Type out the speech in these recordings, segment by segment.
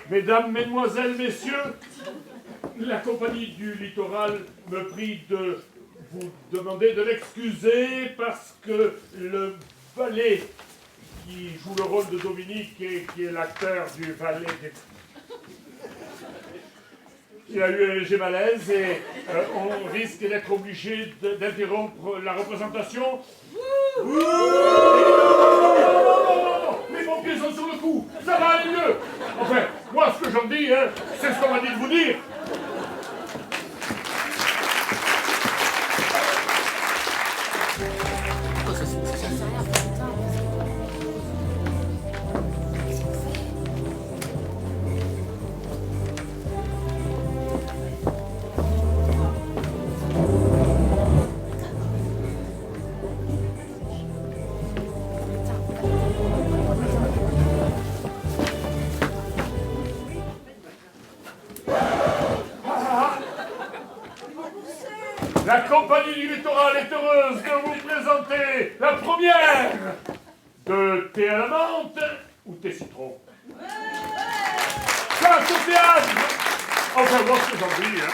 Mesdames, Mesdemoiselles, Messieurs, la compagnie du littoral me prie de vous demander de l'excuser parce que le valet qui joue le rôle de Dominique et qui est l'acteur du valet il a eu un léger malaise et on risque d'être obligé d'interrompre la représentation. Les pompiers sont sur le coup, ça va aller mieux. Enfin, moi ce que j'en dis, hein, c'est ce qu'on m'a dit de vous dire. La compagnie du littoral est heureuse de vous présenter la première de thé à la menthe ou thé citron. Place au théâtre. Enfin, moi ce que j'en dis, hein.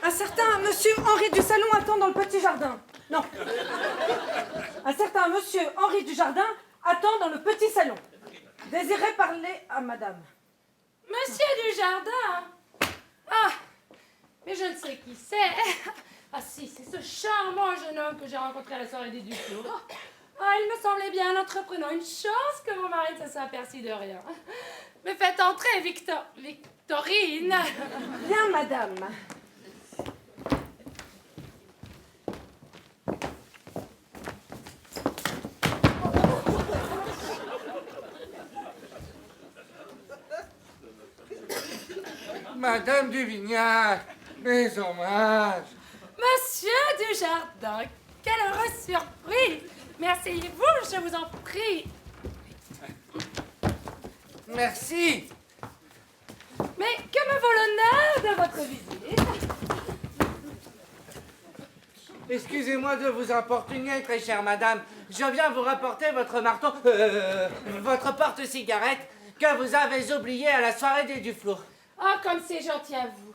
Un certain monsieur Henri du Salon attend dans le petit jardin. Non. Un certain monsieur Henri du Jardin attend dans le petit salon. Désirait parler à madame. Monsieur du Jardin? Ah, mais je ne sais qui c'est. Ah si, c'est ce charmant jeune homme que j'ai rencontré à la soirée des Duclos. Ah, il me semblait bien un entreprenant. Une chance que mon mari ne se soit aperçu de rien. Mais faites entrer, Victorine. Bien, madame. Madame Duvignac, mes hommages. Monsieur du Jardin, quelle heureuse surprise. Mais asseyez-vous, je vous en prie. Merci. Mais que me vaut l'honneur de votre visite? Excusez-moi de vous importuner, très chère madame. Je viens vous rapporter votre marteau, votre porte-cigarette que vous avez oublié à la soirée des Duflos. Ah, comme c'est gentil à vous.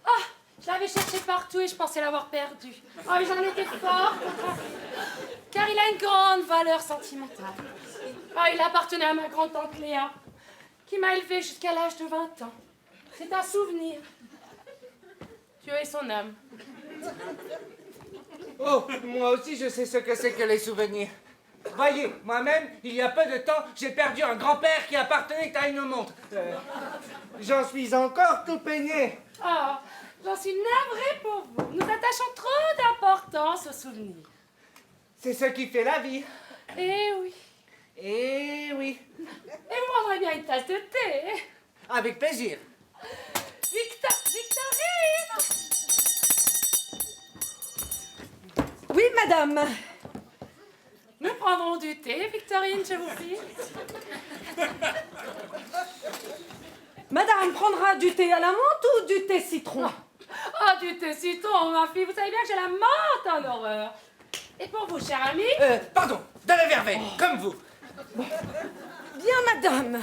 Ah, je l'avais cherché partout et je pensais l'avoir perdu. Ah, mais j'en étais fort. Car il a une grande valeur sentimentale. Ah, il appartenait à ma grand-tante Léa, qui m'a élevée jusqu'à l'âge de 20 ans. C'est un souvenir. Dieu ait son âme. Oh, moi aussi je sais ce que c'est que les souvenirs. Voyez, moi-même, il y a peu de temps, j'ai perdu un grand-père qui appartenait à une montre. J'en suis encore tout peigné. Ah, j'en suis navrée pour vous. Nous attachons trop d'importance aux souvenirs. C'est ce qui fait la vie. Eh oui. Eh oui. Et vous prendrez bien une tasse de thé. Avec plaisir. Victorine! Oui, madame. Nous prendrons du thé, Victorine, je vous prie. Madame prendra du thé à la menthe ou du thé citron? Ah, du thé citron, ma fille. Vous savez bien que j'ai la menthe en horreur. Et pour vous, cher ami? Pardon, de la verveine, comme vous. Bien, madame.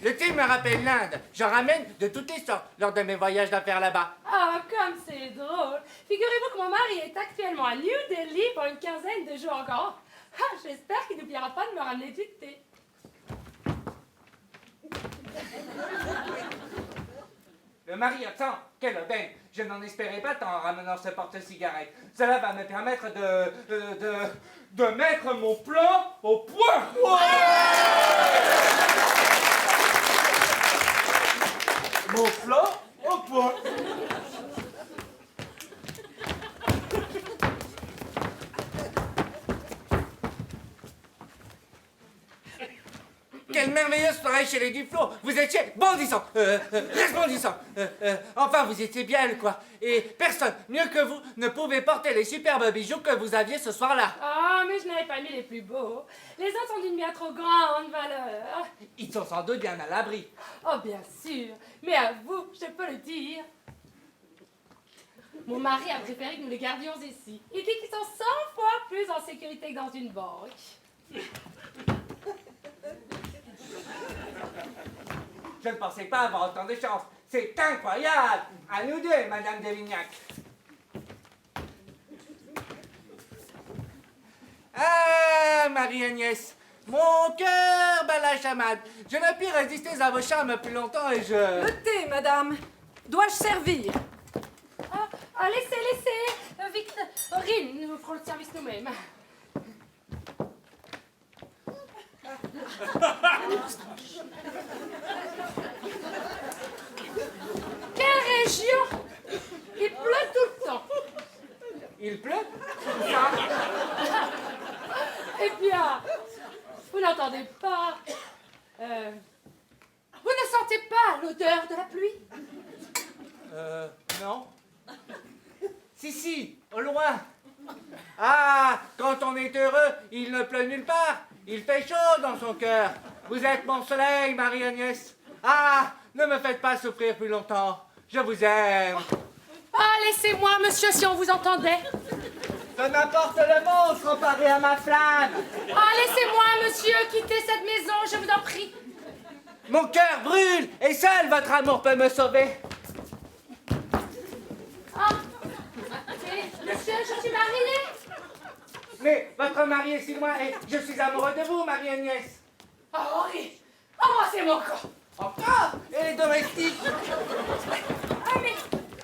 Le thé me rappelle l'Inde. J'en ramène de toutes les sortes lors de mes voyages d'affaires là-bas. Ah, comme c'est drôle. Figurez-vous que mon mari est actuellement à New Delhi pour une quinzaine de jours encore. Ah, j'espère qu'il n'oubliera pas de me ramener du thé. Le mari absent, quelle aubaine. Je n'en espérais pas tant en ramenant ce porte-cigarette. Cela va me permettre de mettre mon plan au point. quelle merveilleuse soirée chez les Duflo. Vous étiez bondissant, resplendissant. Enfin, vous étiez bien, quoi. Et personne, mieux que vous, ne pouvait porter les superbes bijoux que vous aviez ce soir-là. Ah, mais je n'avais pas mis les plus beaux. Les autres sont d'une bien trop grande valeur. Ils sont sans doute bien à l'abri. Oh, bien sûr. Mais à vous, je peux le dire. Mon mari a préféré que nous les gardions ici. Il dit qu'ils sont 100 fois plus en sécurité que dans une banque. Je ne pensais pas avoir autant de chance. C'est incroyable. À nous deux, Madame de Vignac. Ah, Marie-Agnès, mon cœur bat la chamade. Je ne puis résister à vos charmes plus longtemps et je... Le thé, madame. Dois-je servir? Laissez. Victorine, nous vous ferons le service nous-mêmes. Quelle région! Il pleut tout le temps. Il pleut? Eh bien, vous n'entendez pas. Vous ne sentez pas l'odeur de la pluie? Non. Si, au loin. Ah, quand on est heureux, il ne pleut nulle part. Il fait chaud dans son cœur. Vous êtes mon soleil, Marie-Agnès. Ah, ne me faites pas souffrir plus longtemps. Je vous aime. Ah, laissez-moi, monsieur, si on vous entendait. Que n'importe le monde comparé à ma flamme. Ah, laissez-moi, monsieur, quitter cette maison, je vous en prie. Mon cœur brûle et seul votre amour peut me sauver. Ah, monsieur, je suis mariée. Mais votre mari est si loin et je suis amoureux de vous, Marie-Agnès. Oh, Henri, embrassez-moi encore. Encore? Et les domestiques? Ah, mais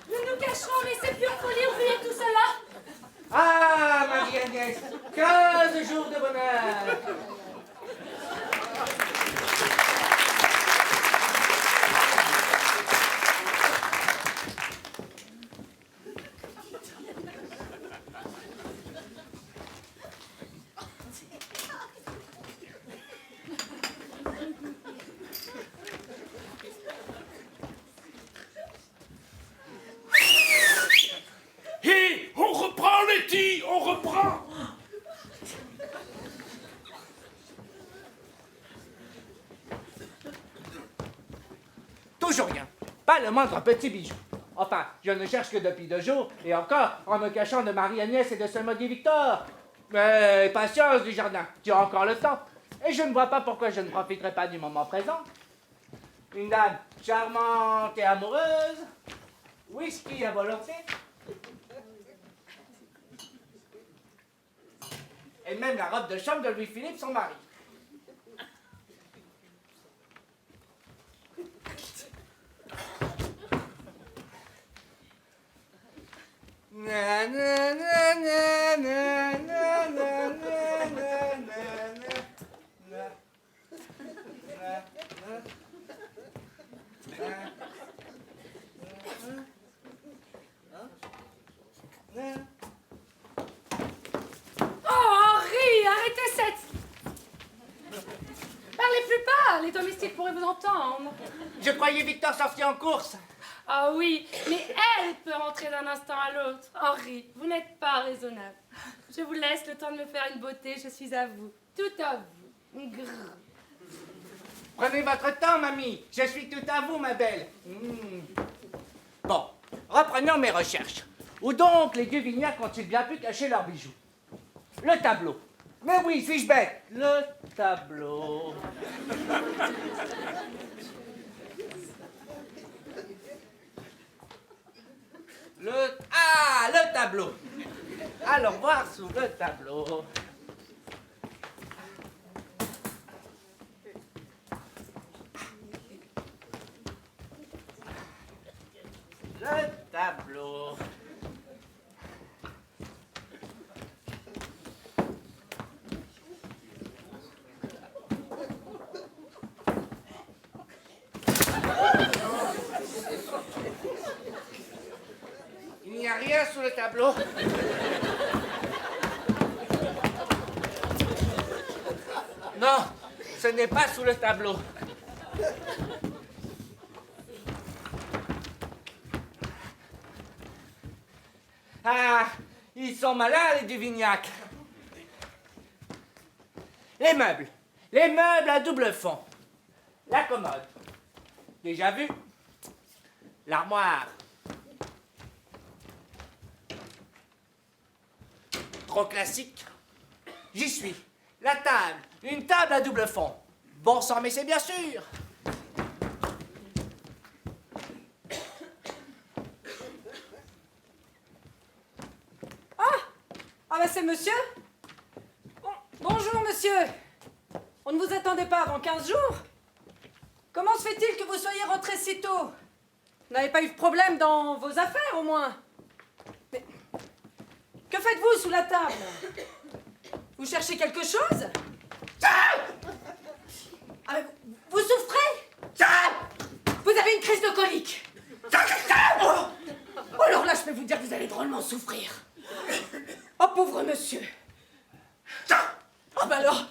nous nous cacherons, mais c'est pure folie, oubliez tout cela. Ah, Marie-Agnès, 15 jours de bonheur. Hé, on reprend, Letty, on reprend. Toujours rien. Pas le moindre petit bijou. Enfin, je ne cherche que depuis 2 jours, et encore en me cachant de Marie-Agnès et de ce maudit Victor. Mais patience du jardin, tu as encore le temps. Et je ne vois pas pourquoi je ne profiterai pas du moment présent. Une dame charmante et amoureuse. Whisky à volonté. Et même la robe de chambre de Louis-Philippe, son mari. Na, na, na, na, na, na, na, na, na, na, na. Oh, Henri, arrêtez cette... Parlez plus bas, les domestiques pourraient vous entendre. Je croyais Victor sorti en course. Ah oui, mais elle peut rentrer d'un instant à l'autre. Henri, vous n'êtes pas raisonnable. Je vous laisse le temps de me faire une beauté, je suis à vous. Tout à vous. Grrr. Prenez votre temps, mamie. Je suis tout à vous, ma belle. Bon, reprenons mes recherches. Où donc les Duvignac ont-ils bien pu cacher leurs bijoux? Le tableau. Mais oui, suis-je bête? Le tableau. Le tableau. Allons voir sous le tableau. Le tableau. Il n'y a rien sous le tableau. Non, ce n'est pas sous le tableau. Ah, ils sont malins, les Duvignac. Les meubles. Les meubles à double fond. La commode. Déjà vu? L'armoire. Trop classique. J'y suis. La table. Une table à double fond. Bon sang, mais c'est bien sûr. Ah bah c'est monsieur. Bonjour monsieur. On ne vous attendait pas avant 15 jours. Comment se fait-il que vous soyez rentré si tôt? Vous n'avez pas eu de problème dans vos affaires au moins? Mais que faites-vous sous la table? Vous cherchez quelque chose? Ah, mais vous souffrez? Vous avez une crise de colique? Oh, alors là, je peux vous dire que vous allez drôlement souffrir. Oh, pauvre monsieur. Oh, bah alors.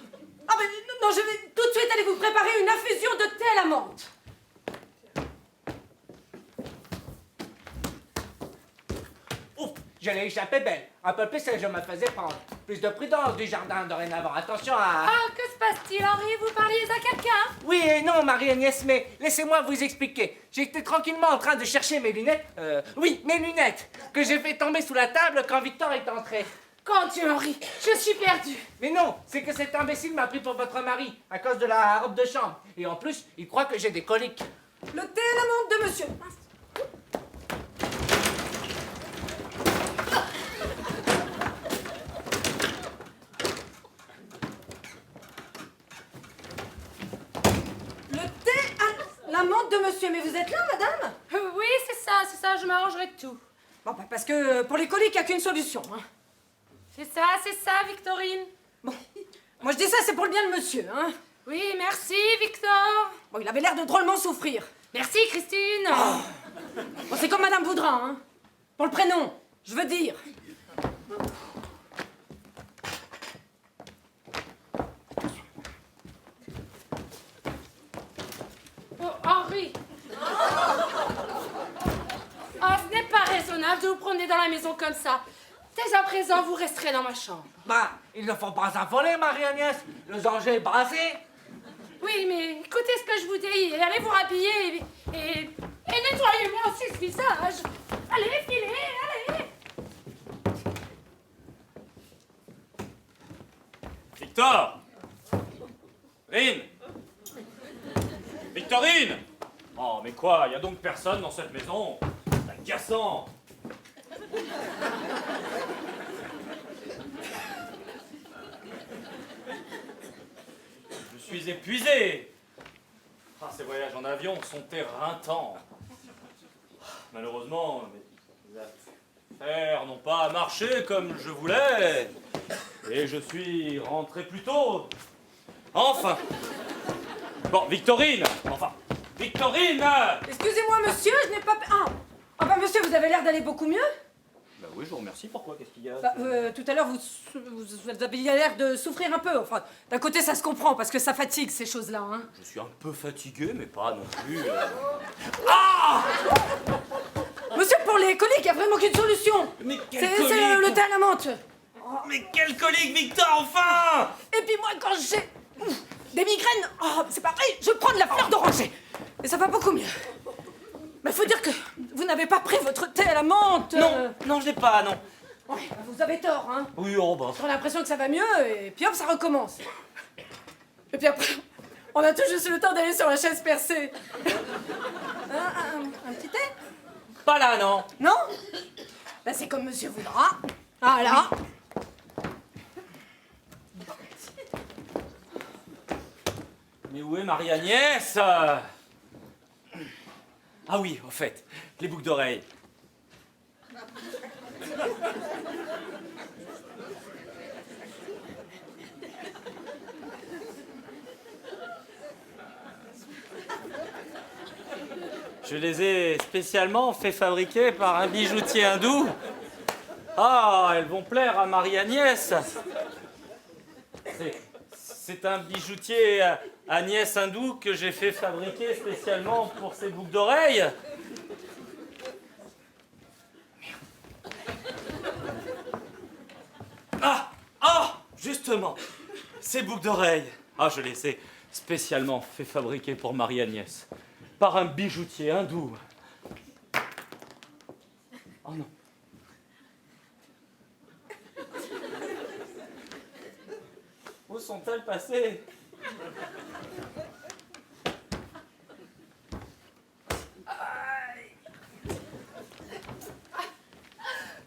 Ah, ben non, je vais tout de suite aller vous préparer une infusion de thé à la menthe. Ouf, je l'ai échappé belle. Un peu plus et je me faisais prendre. Plus de prudence du jardin dorénavant. Attention à... Ah, que se passe-t-il, Henri? Vous parliez à quelqu'un? Oui et non, Marie-Agnès, mais laissez-moi vous expliquer. J'étais tranquillement en train de chercher mes lunettes. Oui, mes lunettes, que j'ai fait tomber sous la table quand Victor est entré. Quand Dieu, Henri, je suis perdue. Mais non, c'est que cet imbécile m'a pris pour votre mari, à cause de la robe de chambre. Et en plus, il croit que j'ai des coliques. Le thé à la menthe de monsieur. Le thé à la menthe de monsieur. Mais vous êtes là, madame? Oui, c'est ça, je m'arrangerai de tout. Bon, bah, parce que pour les coliques, il n'y a qu'une solution. Hein. C'est ça, Victorine. Bon, moi je dis ça, c'est pour le bien de monsieur. Hein. Oui, merci, Victor. Bon, il avait l'air de drôlement souffrir. Merci, Christine. Bon, c'est comme madame voudra, hein. Pour le prénom, je veux dire. Oh, Henri. Ah, ce n'est pas raisonnable de vous promener dans la maison comme ça. Dès à présent, vous resterez dans ma chambre. Bah, il ne faut pas s'affoler, Marie-Agnès. Le danger est brassé. Oui, mais écoutez ce que je vous dis. Allez vous rhabiller et nettoyez-moi aussi ce visage. Allez, filez, allez. Victor! Victorine! Victorine! Oh, mais quoi? Y a donc personne dans cette maison? C'est agaçant! Je suis épuisé! Ah, ces voyages en avion sont éreintants. Malheureusement, mes affaires n'ont pas marché comme je voulais. Et je suis rentré plus tôt. Enfin! Bon, Victorine! Enfin, Victorine! Excusez-moi, monsieur, je n'ai pas... Ah bah, monsieur, vous avez l'air d'aller beaucoup mieux. Bah oui, je vous remercie. Pourquoi? Qu'est-ce qu'il y a? Bah, tout à l'heure, vous avez l'air de souffrir un peu. Enfin, d'un côté, ça se comprend, parce que ça fatigue, ces choses-là. Hein. Je suis un peu fatigué, mais pas non plus... Monsieur, pour les coliques, il n'y a vraiment qu'une solution. Mais C'est quelle colique! le thé à la menthe. Mais quelle colique, Victor, enfin! Et puis moi, quand j'ai des migraines, c'est pas vrai, je prends de la fleur d'oranger. Et ça va beaucoup mieux. Mais faut dire que vous n'avez pas pris votre thé à la menthe. Non, je l'ai pas, non. Ouais, bah, vous avez tort, hein. Oui, oh bah... On a l'impression que ça va mieux, et puis hop, ça recommence. Et puis après, on a tout juste le temps d'aller sur la chaise percée. Un petit thé? Pas là, non. Non? Bah c'est comme monsieur voudra. Voilà. Mais où est Marie-Agnès? Ah oui, au fait, les boucles d'oreilles. Je les ai spécialement fait fabriquer par un bijoutier hindou. Ah, elles vont plaire à Marie-Agnès. C'est un bijoutier Agnès Hindou que j'ai fait fabriquer spécialement pour ses boucles d'oreilles. Justement, ces boucles d'oreilles. Ah, je les ai spécialement fait fabriquer pour Marie-Agnès, par un bijoutier hindou. Oh non. Où sont-elles passées?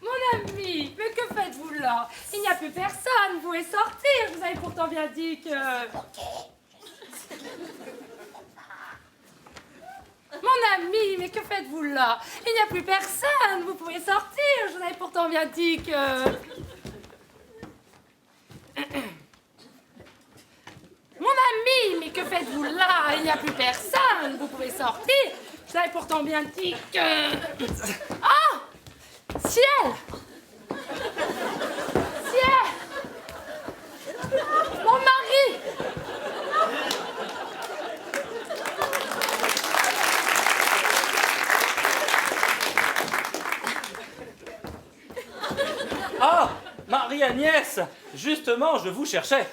Mon ami, mais que faites-vous là? Il n'y a plus personne, vous pouvez sortir. Je vous avais pourtant bien dit que... Mon ami, mais que faites-vous là? Il n'y a plus personne, vous pouvez sortir. Je vous avais pourtant bien dit que... Mon ami, mais que faites-vous là? Il n'y a plus personne, vous pouvez sortir. Je vous avais pourtant bien dit que... Ah! Ciel! Ciel! Mon mari! Ah, Marie-Agnès, justement, je vous cherchais.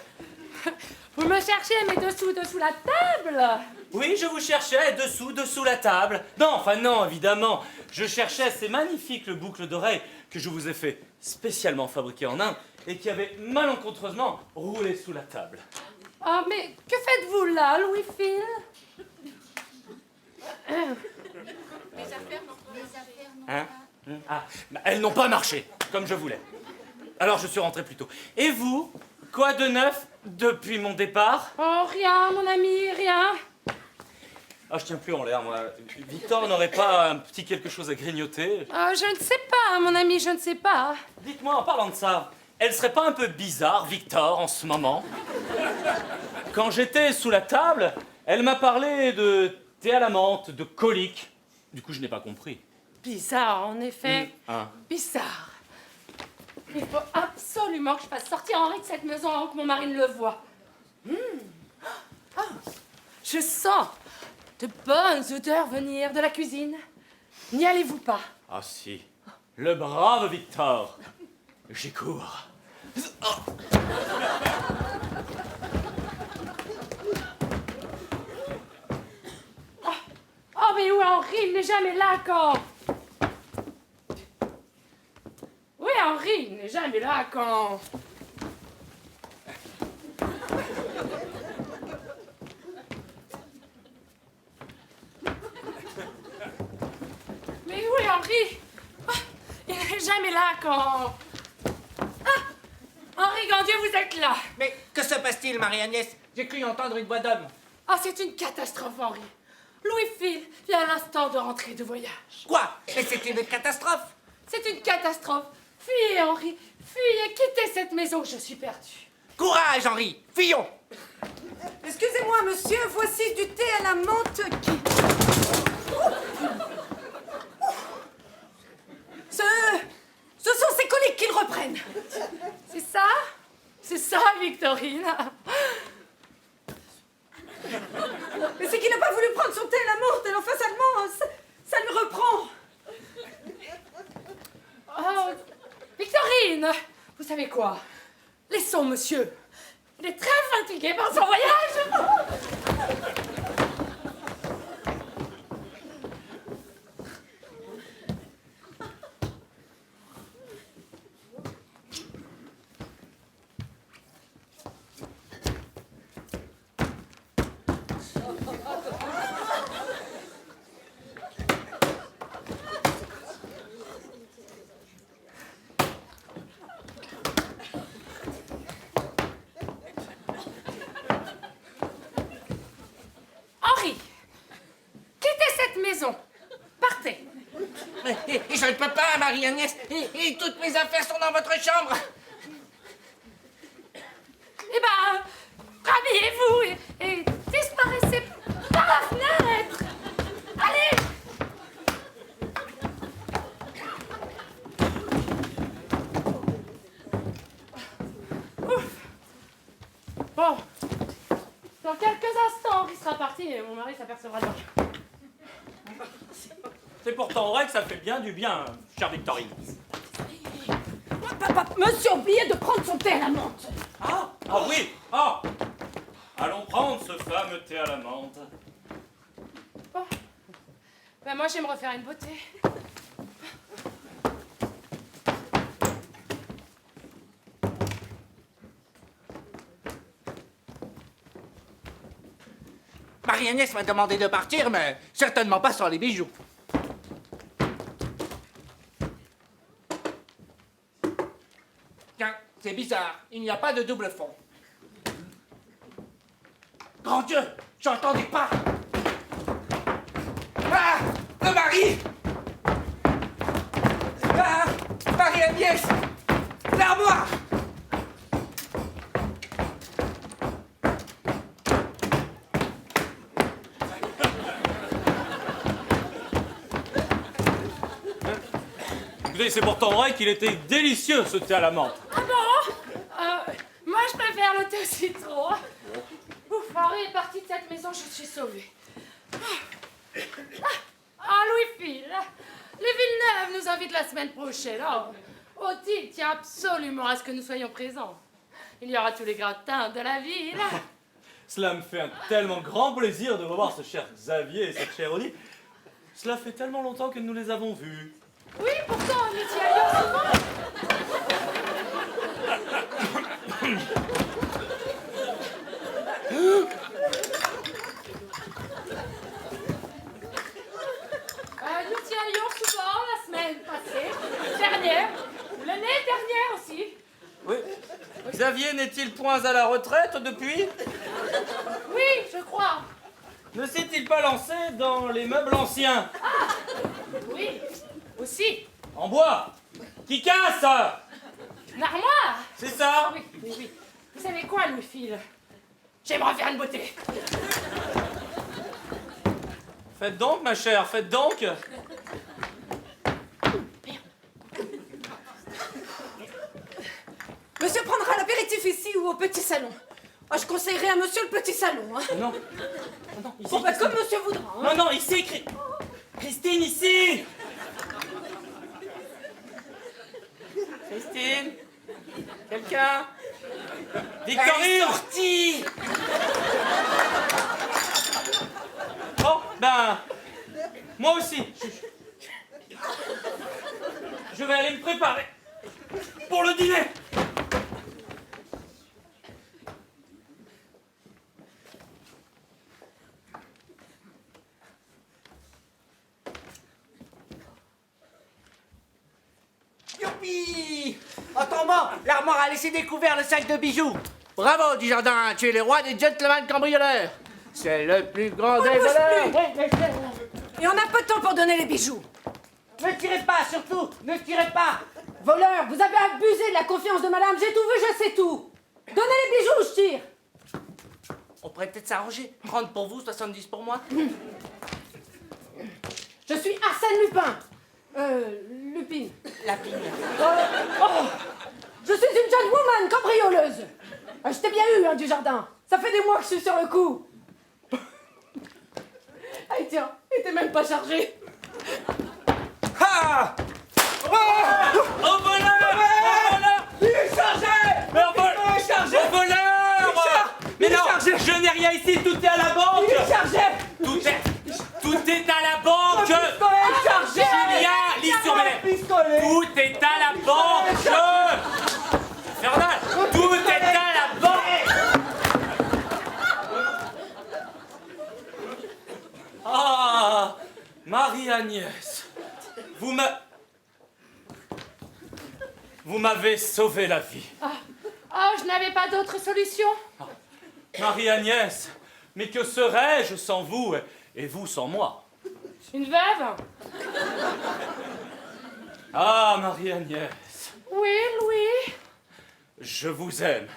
Vous me cherchez, mais dessous la table? Oui, je vous cherchais dessous la table. Non, enfin non, évidemment. Je cherchais ces magnifiques boucles d'oreilles que je vous ai fait spécialement fabriquer en Inde et qui avaient malencontreusement roulé sous la table. Oh, mais que faites-vous là, Louis-Phil? Hein? Ah, bah, elles n'ont pas marché, comme je voulais. Alors je suis rentré plus tôt. Et vous, quoi de neuf depuis mon départ? Oh, rien, mon ami, rien. Ah, je tiens plus en l'air, moi. Victor n'aurait pas un petit quelque chose à grignoter? Je ne sais pas, mon ami, je ne sais pas. Dites-moi, en parlant de ça, elle serait pas un peu bizarre, Victor, en ce moment? Quand j'étais sous la table, elle m'a parlé de thé à la menthe, de colique. Du coup, je n'ai pas compris. Bizarre, en effet. Hein? Bizarre. Il faut absolument que je fasse sortir Henri de cette maison avant que mon mari ne le voie. Ah, je sens de bonnes odeurs venir de la cuisine. N'y allez-vous pas? Ah si, le brave Victor. J'y cours. Oh, mais où est Henri? Il n'est jamais là quand... Où est Henri? Il n'est jamais là quand... Mais où est Henri? Ah, il n'est jamais là quand... Ah! Henri Gandieu, vous êtes là! Mais que se passe-t-il, Marie-Agnès? J'ai cru entendre une voix d'homme. Ah, c'est une catastrophe, Henri. Louis-Phil vient à l'instant de rentrer de voyage. Quoi? Mais c'est une catastrophe. C'est une catastrophe. Fuyez, Henri. Fuyez, quittez cette maison, je suis perdue. Courage, Henri. Fuyons. Excusez-moi, monsieur, voici du thé à la menthe qui... Ce sont ces coliques qu'ils reprennent. C'est ça? C'est ça, Victorine? Mais c'est qu'il n'a pas voulu prendre son thé à la menthe, alors fatalement, ça lui reprend. Oh, Victorine! Vous savez quoi? Laissons monsieur. Il est très fatigué par son voyage. Henri, quittez cette maison. Partez. Mais je ne peux pas, Marie-Agnès. Et toutes mes affaires sont dans votre chambre. Eh ben, rhabillez-vous et disparaissez par la fenêtre. Allez. Ouf. Bon, dans quelques instants, mon mari s'apercevra de rien. C'est pourtant vrai que ça fait bien du bien, chère Victorine. Papa, monsieur a oublié de prendre son thé à la menthe. Ah oui, ah. Allons prendre ce fameux thé à la menthe. Bon. Ben moi, je vais me refaire une beauté. Marie-Agnès m'a demandé de partir, mais certainement pas sans les bijoux. Tiens, c'est bizarre, il n'y a pas de double fond. Grand Dieu, j'entends des pas. Ah, le mari. Ah, Marie-Agnès, l'armoire. Écoutez, c'est pourtant vrai qu'il était délicieux ce thé à la menthe. Ah bon moi, je préfère le thé au citron. Ouf, Henri est parti de cette maison, je suis sauvée. Louis-Phil, les Villeneuve nous invitent la semaine prochaine. Odile tient absolument à ce que nous soyons présents. Il y aura tous les gratins de la ville. Cela me fait un tellement grand plaisir de revoir ce cher Xavier et cette chère Odile. Cela fait tellement longtemps que nous les avons vus. Oui, pourtant, nous y allions souvent. Nous y allions souvent la semaine passée, dernière, l'année dernière aussi. Oui. Xavier n'est-il point à la retraite depuis? Oui, je crois. Ne s'est-il pas lancé dans les meubles anciens? Oui, aussi. En bois? Qui casse? L'armoire. C'est ça? Oui, oui, oui. Vous savez quoi, Louis-Phil? J'aimerais faire une beauté. Faites donc, ma chère, faites donc. Monsieur prendra l'apéritif ici ou au petit salon. Je conseillerais à monsieur le petit salon. Hein. Non. Non, ici. Bon, bah, comme monsieur voudra. Hein. Non, non, ici, Christine, ici. Christine? Quelqu'un? Victorine? Sortie. Bon, ben, moi aussi. Je vais aller me préparer pour le dîner. Youpi! En tombant, l'armoire a laissé découvert le sac de bijoux. Bravo, Dujardin, tu es le roi des gentlemen cambrioleurs. C'est le plus grand des bouge voleurs. plus. Oui, mais Et on n'a pas de temps pour donner les bijoux. ne tirez pas, surtout, ne tirez pas. Voleur, vous avez abusé de la confiance de madame. J'ai tout vu, je sais tout. Donnez les bijoux, je tire. On pourrait peut-être s'arranger. 30 pour vous, 70 pour moi. Je suis Arsène Lupin. Lupine. Lapine. Je suis une jeune woman cambrioleuse. Je t'ai bien eu, hein, Dujardin. Ça fait des mois que je suis sur le coup. Allez, tiens, il était même pas chargé. Ah! Au voleur! Il est chargé! Mais au voleur! Il est chargé! Au voleur! Mais Il est non, chargé! je n'ai rien ici, tout est à la banque! Il est chargé! Tout est à la banque! Pistolet est chargé! Julien, lis sur mes lèvres! Pistolet! Tout est à la banque! Infernal! Tout est à la banque! Ah! Marie-Agnès! Vous m'avez sauvé la vie. Je n'avais pas d'autre solution. Marie-Agnès, mais que serais-je sans vous et vous sans moi? Une veuve? Ah, Marie-Agnès, Oui, Louis. je vous aime.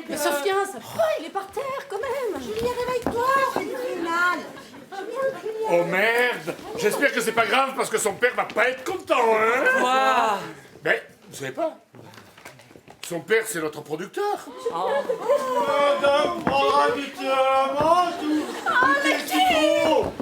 Mais Sophia, ça va, il est par terre quand même. Julien, réveille-toi, c'est le tribunal. Oh merde! J'espère que c'est pas grave parce que son père va pas être content, hein? Quoi? Mais, vous savez pas? Son père, c'est notre producteur. Madame prendra du thé à la menthe ou des citrons.